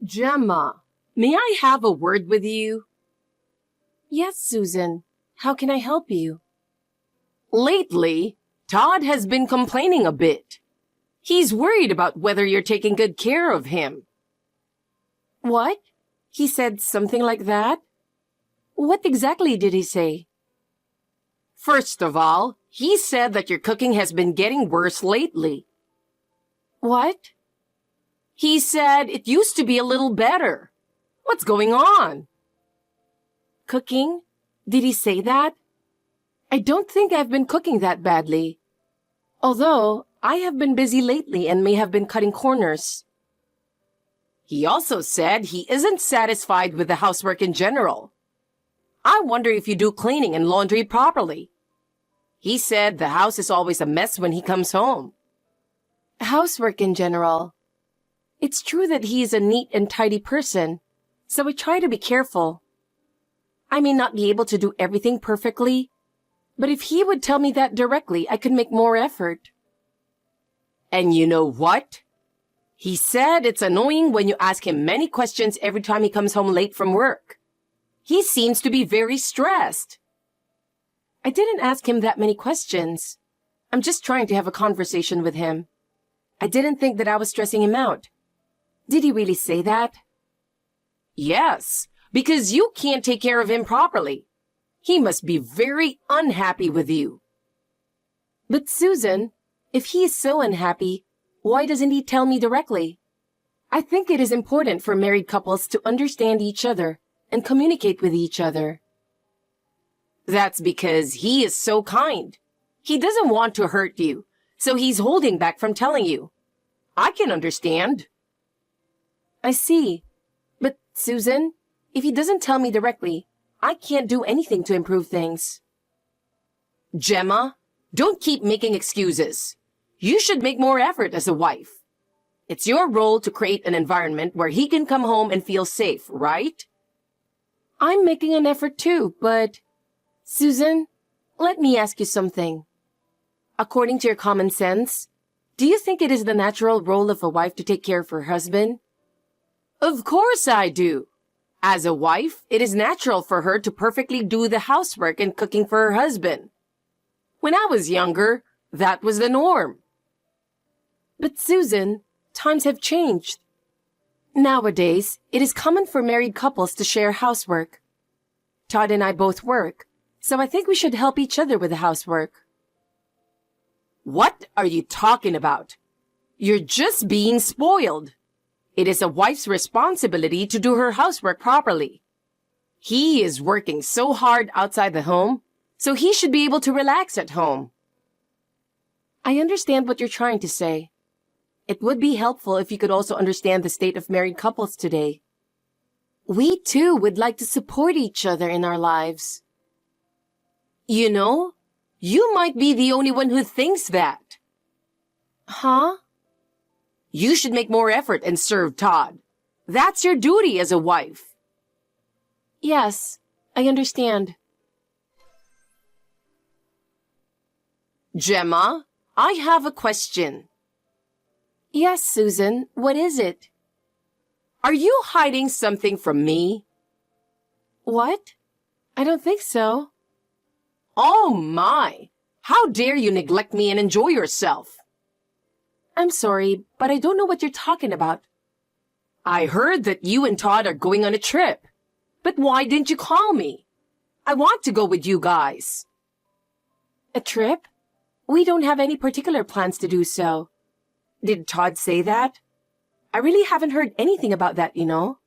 Gemma, may I have a word with you? Yes, Susan. How can I help you? Lately, Todd has been complaining a bit. He's worried about whether you're taking good care of him. What? He said something like that? What exactly did he say? First of all, he said that your cooking has been getting worse lately. What? He said it used to be a little better. What's going on? Cooking? Did he say that? I don't think I've been cooking that badly. Although, I have been busy lately and may have been cutting corners. He also said he isn't satisfied with the housework in general. I wonder if you do cleaning and laundry properly. He said the house is always a mess when he comes home. Housework in general. It's true that he is a neat and tidy person, so I try to be careful. I may not be able to do everything perfectly, but if he would tell me that directly, I could make more effort. And you know what? He said it's annoying when you ask him many questions every time he comes home late from work. He seems to be very stressed. I didn't ask him that many questions. I'm just trying to have a conversation with him. I didn't think that I was stressing him out. Did he really say that? Yes, because you can't take care of him properly. He must be very unhappy with you. But Susan, if he is so unhappy, why doesn't he tell me directly? I think it is important for married couples to understand each other and communicate with each other. That's because he is so kind. He doesn't want to hurt you, so he's holding back from telling you. I can understand. I see. But, Susan, if he doesn't tell me directly, I can't do anything to improve things. Gemma, don't keep making excuses. You should make more effort as a wife. It's your role to create an environment where he can come home and feel safe, right? I'm making an effort too, but... Susan, let me ask you something. According to your common sense, do you think it is the natural role of a wife to take care of her husband? Of course I do. As a wife, it is natural for her to perfectly do the housework and cooking for her husband. When I was younger, that was the norm. But Susan, times have changed. Nowadays, it is common for married couples to share housework. Todd and I both work, so I think we should help each other with the housework. What are you talking about? You're just being spoiled. It is a wife's responsibility to do her housework properly. He is working so hard outside the home, so he should be able to relax at home. I understand what you're trying to say. It would be helpful if you could also understand the state of married couples today. We too would like to support each other in our lives. You know, you might be the only one who thinks that. Huh? You should make more effort and serve Todd. That's your duty as a wife. Yes, I understand. Gemma, I have a question. Yes, Susan, what is it? Are you hiding something from me? What? I don't think so. Oh my! How dare you neglect me and enjoy yourself? I'm sorry, but I don't know what you're talking about. I heard that you and Todd are going on a trip. But why didn't you call me? I want to go with you guys. A trip? We don't have any particular plans to do so. Did Todd say that? I really haven't heard anything about that, you know.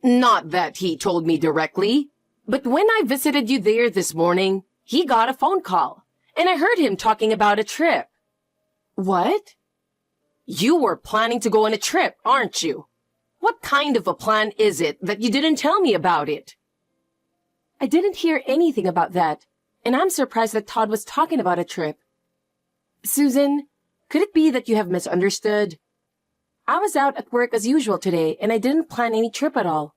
Not that he told me directly, but when I visited you there this morning, he got a phone call, and I heard him talking about a trip. What? You were planning to go on a trip, aren't you? What kind of a plan is it that you didn't tell me about it? I didn't hear anything about that, and I'm surprised that Todd was talking about a trip. Susan, could it be that you have misunderstood? I was out at work as usual today, and I didn't plan any trip at all.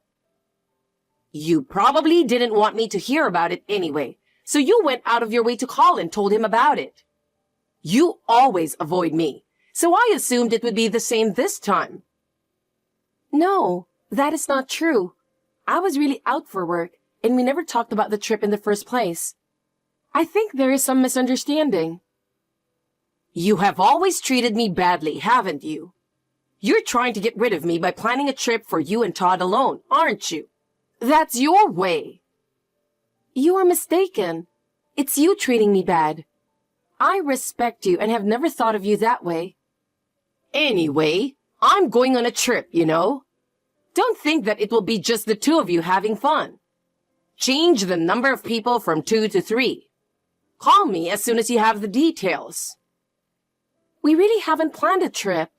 You probably didn't want me to hear about it anyway, so you went out of your way to call and told him about it. You always avoid me, so I assumed it would be the same this time. No, that is not true. I was really out for work, and we never talked about the trip in the first place. I think there is some misunderstanding. You have always treated me badly, haven't you? You're trying to get rid of me by planning a trip for you and Todd alone, aren't you? That's your way. You are mistaken. It's you treating me bad. I respect you and have never thought of you that way. Anyway, I'm going on a trip, you know. Don't think that it will be just the two of you having fun. Change the number of people from 2 to 3. Call me as soon as you have the details. We really haven't planned a trip.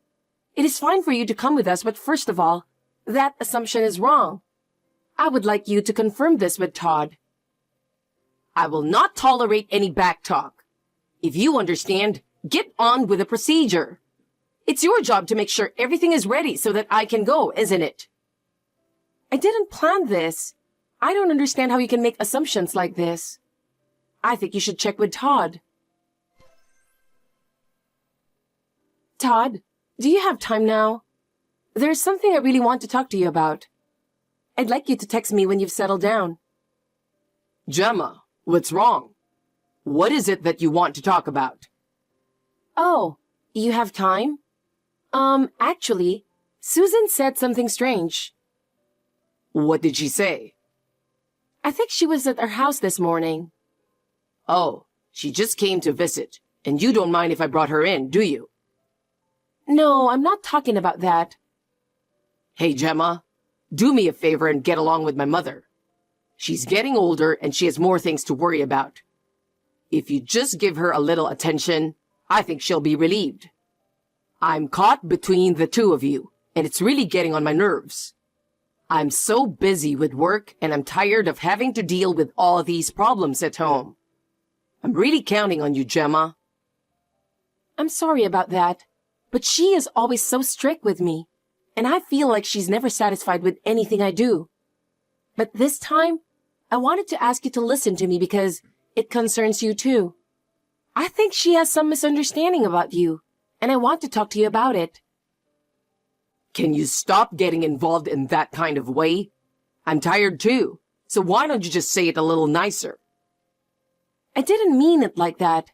It is fine for you to come with us, but first of all, that assumption is wrong. I would like you to confirm this with Todd. I will not tolerate any backtalk. If you understand, get on with the procedure. It's your job to make sure everything is ready so that I can go, isn't it? I didn't plan this. I don't understand how you can make assumptions like this. I think you should check with Todd. Todd, do you have time now? There's something I really want to talk to you about. I'd like you to text me when you've settled down. Gemma, what's wrong? What is it that you want to talk about? Oh, you have time? Actually, Susan said something strange. What did she say? I think she was at our house this morning. Oh, she just came to visit, and you don't mind if I brought her in, do you? No, I'm not talking about that. Hey, Gemma, do me a favor and get along with my mother. She's getting older and she has more things to worry about. If you just give her a little attention, I think she'll be relieved. I'm caught between the two of you, and it's really getting on my nerves. I'm so busy with work, and I'm tired of having to deal with all these problems at home. I'm really counting on you, Gemma. I'm sorry about that, but she is always so strict with me, and I feel like she's never satisfied with anything I do. But this time, I wanted to ask you to listen to me because it concerns you too. I think she has some misunderstanding about you, and I want to talk to you about it. Can you stop getting involved in that kind of way? I'm tired too, so why don't you just say it a little nicer? I didn't mean it like that.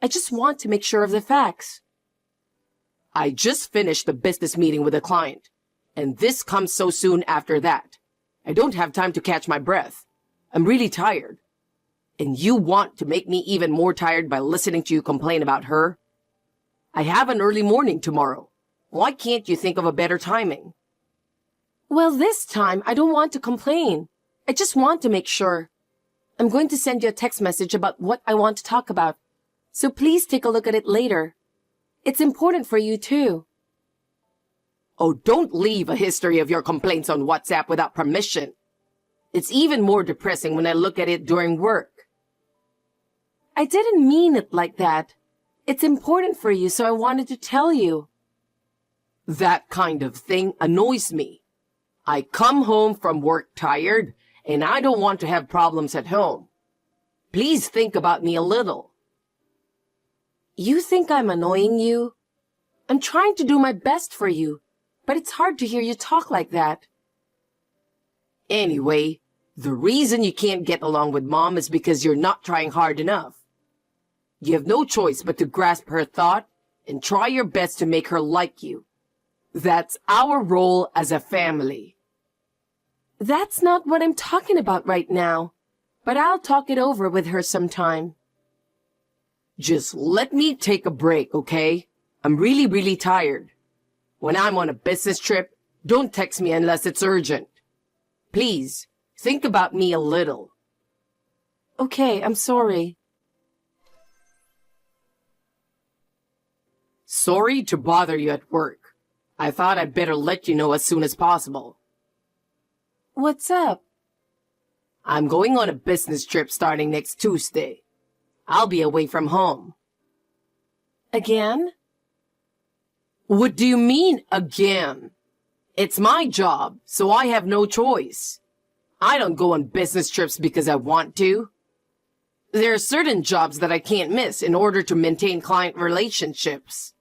I just want to make sure of the facts. I just finished a business meeting with a client, and this comes so soon after that. I don't have time to catch my breath. I'm really tired. And you want to make me even more tired by listening to you complain about her? I have an early morning tomorrow. Why can't you think of a better timing? Well, this time, I don't want to complain. I just want to make sure. I'm going to send you a text message about what I want to talk about. So please take a look at it later. It's important for you too. Oh, don't leave a history of your complaints on WhatsApp without permission. It's even more depressing when I look at it during work. I didn't mean it like that. It's important for you, so I wanted to tell you. That kind of thing annoys me. I come home from work tired, and I don't want to have problems at home. Please think about me a little. You think I'm annoying you? I'm trying to do my best for you, but it's hard to hear you talk like that. Anyway, the reason you can't get along with Mom is because you're not trying hard enough. You have no choice but to grasp her thought and try your best to make her like you. That's our role as a family. That's not what I'm talking about right now, but I'll talk it over with her sometime. Just let me take a break, okay? I'm really tired. When I'm on a business trip, don't text me unless it's urgent. Please, think about me a little. Okay, I'm sorry. Sorry to bother you at work. I thought I'd better let you know as soon as possible. What's up? I'm going on a business trip starting next Tuesday. I'll be away from home. Again? What do you mean, again? It's my job, so I have no choice. I don't go on business trips because I want to. There are certain jobs that I can't miss in order to maintain client relationships.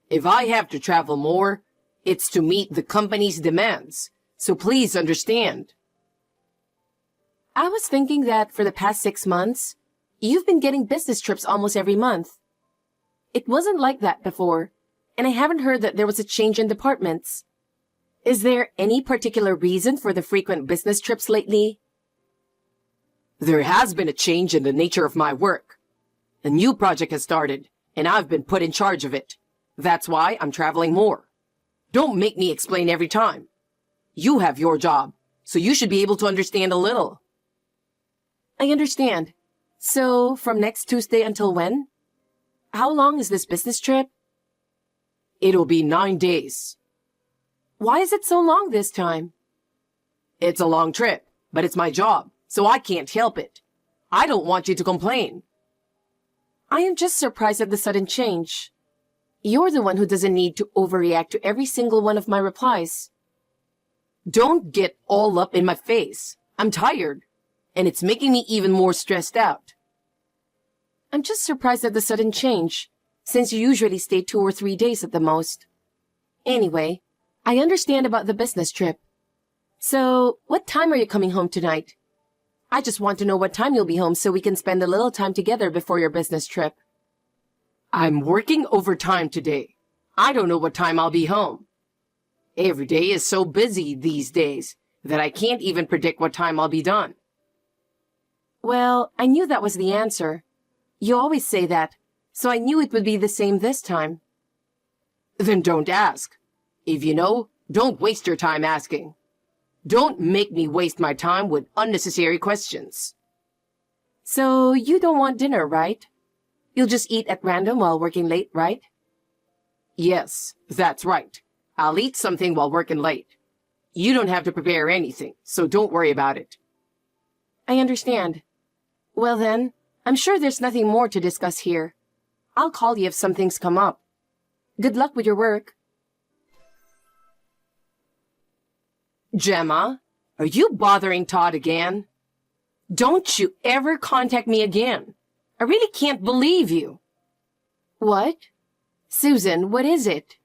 If I have to travel more, It's to meet the company's demands, so please understand. I was thinking that for the past 6 months, you've been getting business trips almost every month. It wasn't like that before, and I haven't heard that there was a change in departments. Is there any particular reason for the frequent business trips lately? There has been a change in the nature of my work. A new project has started, and I've been put in charge of it. That's why I'm traveling more. Don't make me explain every time. You have your job, so you should be able to understand a little. I understand. So, from next Tuesday until when? How long is this business trip? It'll be 9 days. Why is it so long this time? It's a long trip, but it's my job, so I can't help it. I don't want you to complain. I am just surprised at the sudden change. You're the one who doesn't need to overreact to every single one of my replies. Don't get all up in my face. I'm tired, and it's making me even more stressed out. I'm just surprised at the sudden change, since you usually stay 2 or 3 days at the most. Anyway, I understand about the business trip. So, what time are you coming home tonight? I just want to know what time you'll be home so we can spend a little time together before your business trip. I'm working overtime today. I don't know what time I'll be home. Every day is so busy these days that I can't even predict what time I'll be done. Well, I knew that was the answer. You always say that, so I knew it would be the same this time. Then don't ask. If you know, don't waste your time asking. Don't make me waste my time with unnecessary questions. So you don't want dinner, right? You'll just eat at random while working late, right? Yes, that's right. I'll eat something while working late. You don't have to prepare anything, so don't worry about it. I understand. Well then, I'm sure there's nothing more to discuss here. I'll call you if something's come up. Good luck with your work. Gemma, are you bothering Todd again? Don't you ever contact me again. I really can't believe you. What? Susan, what is it?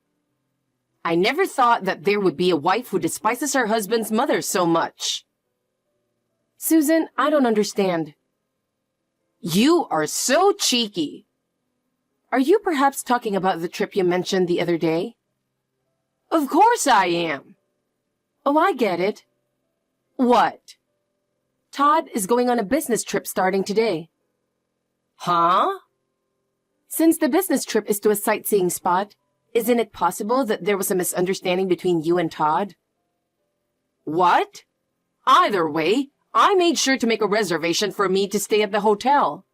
I never thought that there would be a wife who despises her husband's mother so much. Susan, I don't understand. You are so cheeky. Are you perhaps talking about the trip you mentioned the other day? Of course I am. Oh, I get it. What? Todd is going on a business trip starting today. Huh? Since the business trip is to a sightseeing spot, isn't it possible that there was a misunderstanding between you and Todd? What? Either way, I made sure to make a reservation for me to stay at the hotel.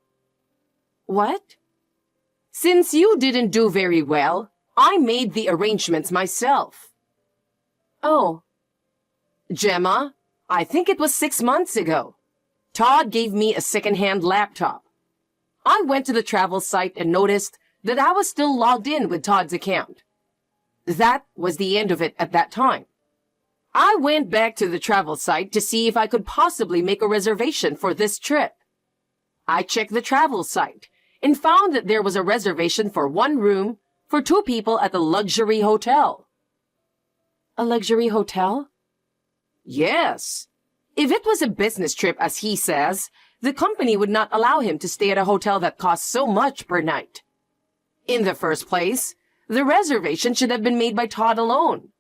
What? Since you didn't do very well, I made the arrangements myself. Oh. Gemma, I think it was 6 months ago. Todd gave me a second-hand laptop. I went to the travel site and noticed that I was still logged in with Todd's account. That was the end of it at that time. I went back to the travel site to see if I could possibly make a reservation for this trip. I checked the travel site and found that there was a reservation for 1 room for 2 people at the luxury hotel. A luxury hotel? Yes. If it was a business trip, as he says, the company would not allow him to stay at a hotel that costs so much per night. In the first place, the reservation should have been made by Todd alone.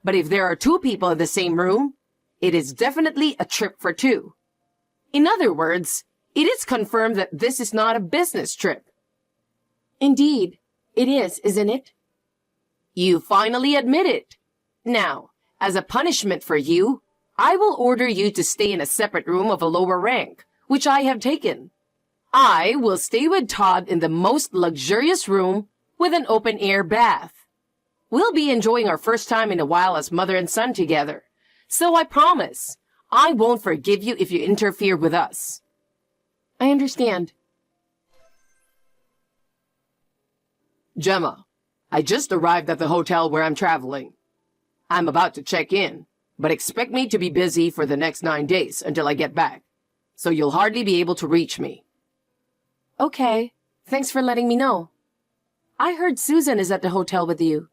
But if there are 2 people in the same room, it is definitely a trip for 2. In other words, it is confirmed that this is not a business trip. Indeed, it is, isn't it? You finally admit it. Now, as a punishment for you, I will order you to stay in a separate room of a lower rank, which I have taken. I will stay with Todd in the most luxurious room with an open-air bath. We'll be enjoying our first time in a while as mother and son together. So I promise, I won't forgive you if you interfere with us. I understand. Gemma, I just arrived at the hotel where I'm traveling. I'm about to check in, but expect me to be busy for the next 9 days until I get back, so you'll hardly be able to reach me. Okay, thanks for letting me know. I heard Susan is at the hotel with you.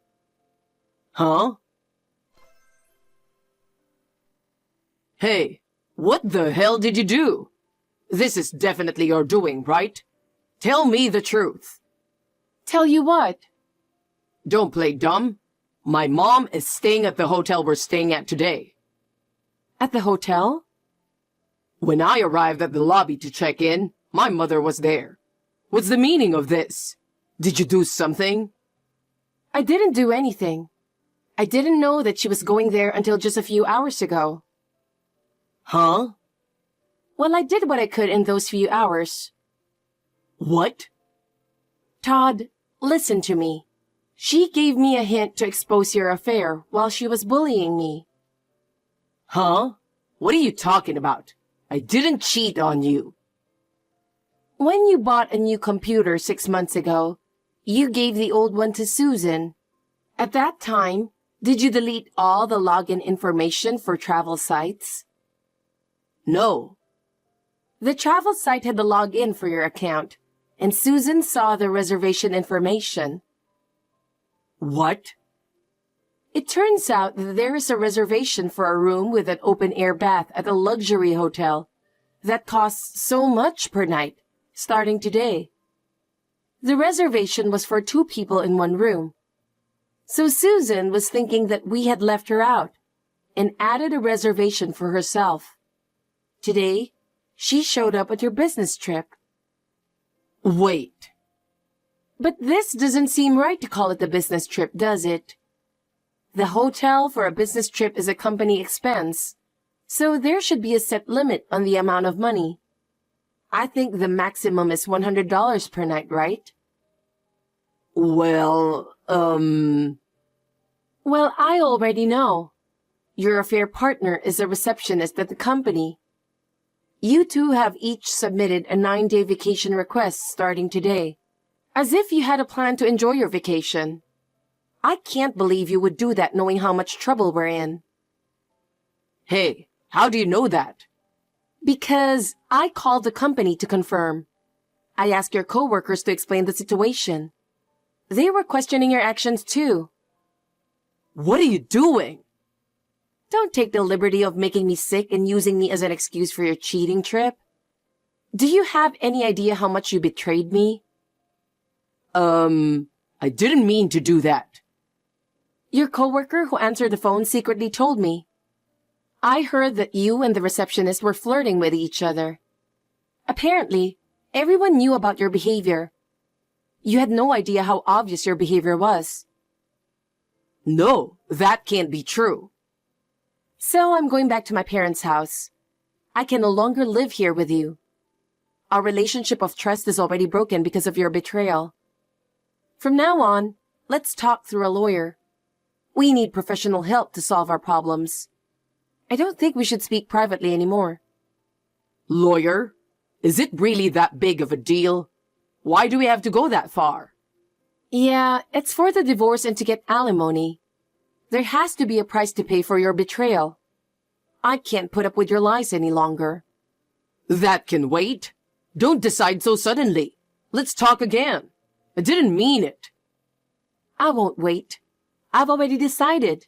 Huh? Hey, what the hell did you do? This is definitely your doing, right? Tell me the truth. Tell you what? Don't play dumb. My mom is staying at the hotel we're staying at today. At the hotel? When I arrived at the lobby to check in, my mother was there. What's the meaning of this? Did you do something? I didn't do anything. I didn't know that she was going there until just a few hours ago. Huh? Well, I did what I could in those few hours. What? Todd, listen to me. She gave me a hint to expose your affair while she was bullying me. Huh? What are you talking about? I didn't cheat on you. When you bought a new computer 6 months ago, you gave the old one to Susan. At that time, did you delete all the login information for travel sites? No. The travel site had the login for your account, and Susan saw the reservation information. What? It turns out that there is a reservation for a room with an open-air bath at a luxury hotel that costs so much per night, starting today. The reservation was for 2 people in 1 room. So Susan was thinking that we had left her out and added a reservation for herself. Today, she showed up at your business trip. Wait. But this doesn't seem right to call it a business trip, does it? The hotel for a business trip is a company expense, so there should be a set limit on the amount of money. I think the maximum is $100 per night, right? Well, Well, I already know. Your affair partner is a receptionist at the company. You two have each submitted a 9-day vacation request starting today, as if you had a plan to enjoy your vacation. I can't believe you would do that knowing how much trouble we're in. Hey, how do you know that? Because I called the company to confirm. I asked your coworkers to explain the situation. They were questioning your actions too. What are you doing? Don't take the liberty of making me sick and using me as an excuse for your cheating trip. Do you have any idea how much you betrayed me? I didn't mean to do that. Your coworker who answered the phone secretly told me. I heard that you and the receptionist were flirting with each other. Apparently, everyone knew about your behavior. You had no idea how obvious your behavior was. No, that can't be true. So I'm going back to my parents' house. I can no longer live here with you. Our relationship of trust is already broken because of your betrayal. From now on, let's talk through a lawyer. We need professional help to solve our problems. I don't think we should speak privately anymore. Lawyer? Is it really that big of a deal? Why do we have to go that far? Yeah, it's for the divorce and to get alimony. There has to be a price to pay for your betrayal. I can't put up with your lies any longer. That can wait. Don't decide so suddenly. Let's talk again. I didn't mean it. I won't wait. I've already decided.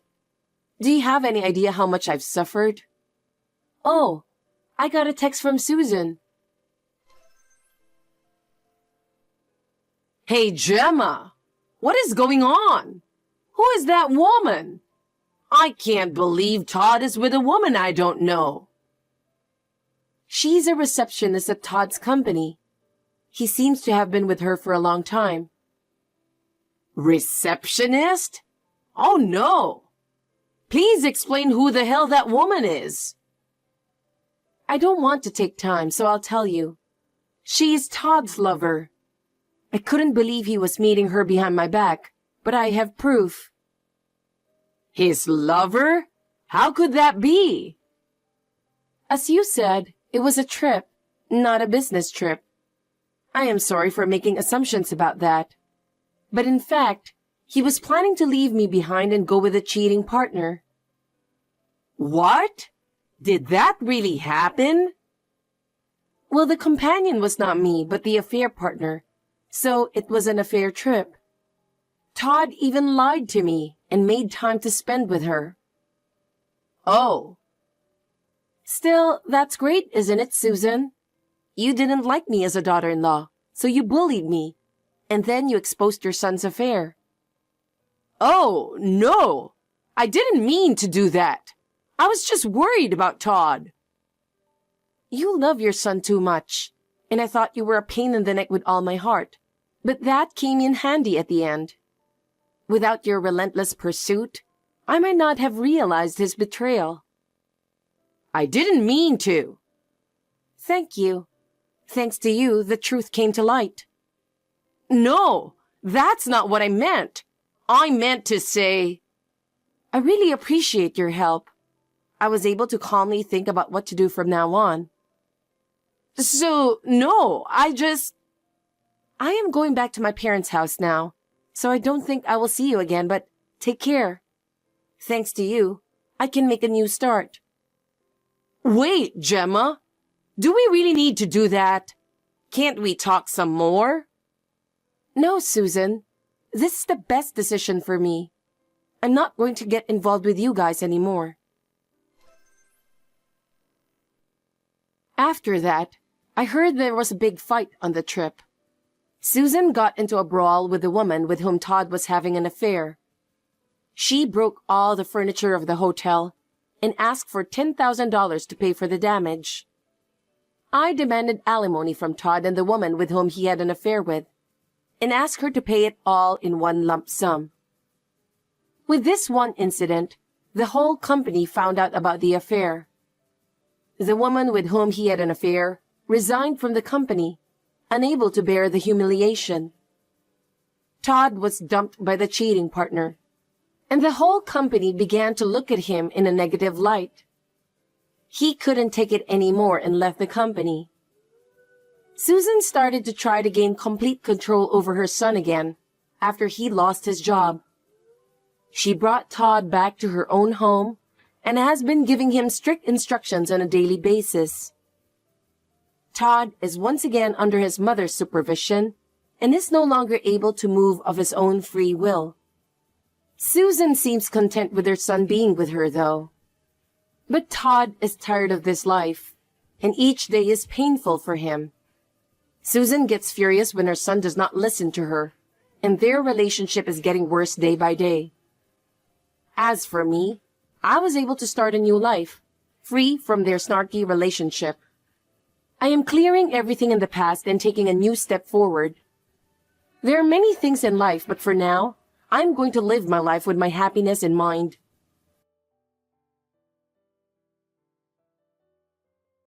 Do you have any idea how much I've suffered? Oh, I got a text from Susan. Hey, Gemma. What is going on? Who is that woman? I can't believe Todd is with a woman I don't know. She's a receptionist at Todd's company. He seems to have been with her for a long time. Receptionist? Oh no. Please explain who the hell that woman is. I don't want to take time, so I'll tell you. She's Todd's lover. I couldn't believe he was meeting her behind my back, but I have proof. His lover? How could that be? As you said, it was a trip, not a business trip. I am sorry for making assumptions about that. But in fact, he was planning to leave me behind and go with a cheating partner. What? Did that really happen? Well, the companion was not me, but the affair partner. So it was an affair trip. Todd even lied to me and made time to spend with her. Oh. Still, that's great, isn't it, Susan? You didn't like me as a daughter-in-law, so you bullied me. And then you exposed your son's affair. Oh, no! I didn't mean to do that. I was just worried about Todd. You love your son too much, and I thought you were a pain in the neck with all my heart. But that came in handy at the end. Without your relentless pursuit, I might not have realized his betrayal. I didn't mean to. Thank you. Thanks to you, the truth came to light. No, that's not what I meant. I meant to say... I really appreciate your help. I was able to calmly think about what to do from now on. So, no, I am going back to my parents' house now, so I don't think I will see you again, but take care. Thanks to you, I can make a new start. Wait, Gemma. Do we really need to do that? Can't we talk some more? No, Susan. This is the best decision for me. I'm not going to get involved with you guys anymore. After that, I heard there was a big fight on the trip. Susan got into a brawl with the woman with whom Todd was having an affair. She broke all the furniture of the hotel and asked for $10,000 to pay for the damage. I demanded alimony from Todd and the woman with whom he had an affair with, and asked her to pay it all in one lump sum. With this one incident, the whole company found out about the affair. The woman with whom he had an affair resigned from the company, unable to bear the humiliation. Todd was dumped by the cheating partner, and the whole company began to look at him in a negative light. He couldn't take it anymore and left the company. Susan started to try to gain complete control over her son again after he lost his job. She brought Todd back to her own home and has been giving him strict instructions on a daily basis. Todd is once again under his mother's supervision and is no longer able to move of his own free will. Susan seems content with her son being with her, though. But Todd is tired of this life, and each day is painful for him. Susan gets furious when her son does not listen to her, and their relationship is getting worse day by day. As for me, I was able to start a new life, free from their snarky relationship. I am clearing everything in the past and taking a new step forward. There are many things in life, but for now, I'm going to live my life with my happiness in mind.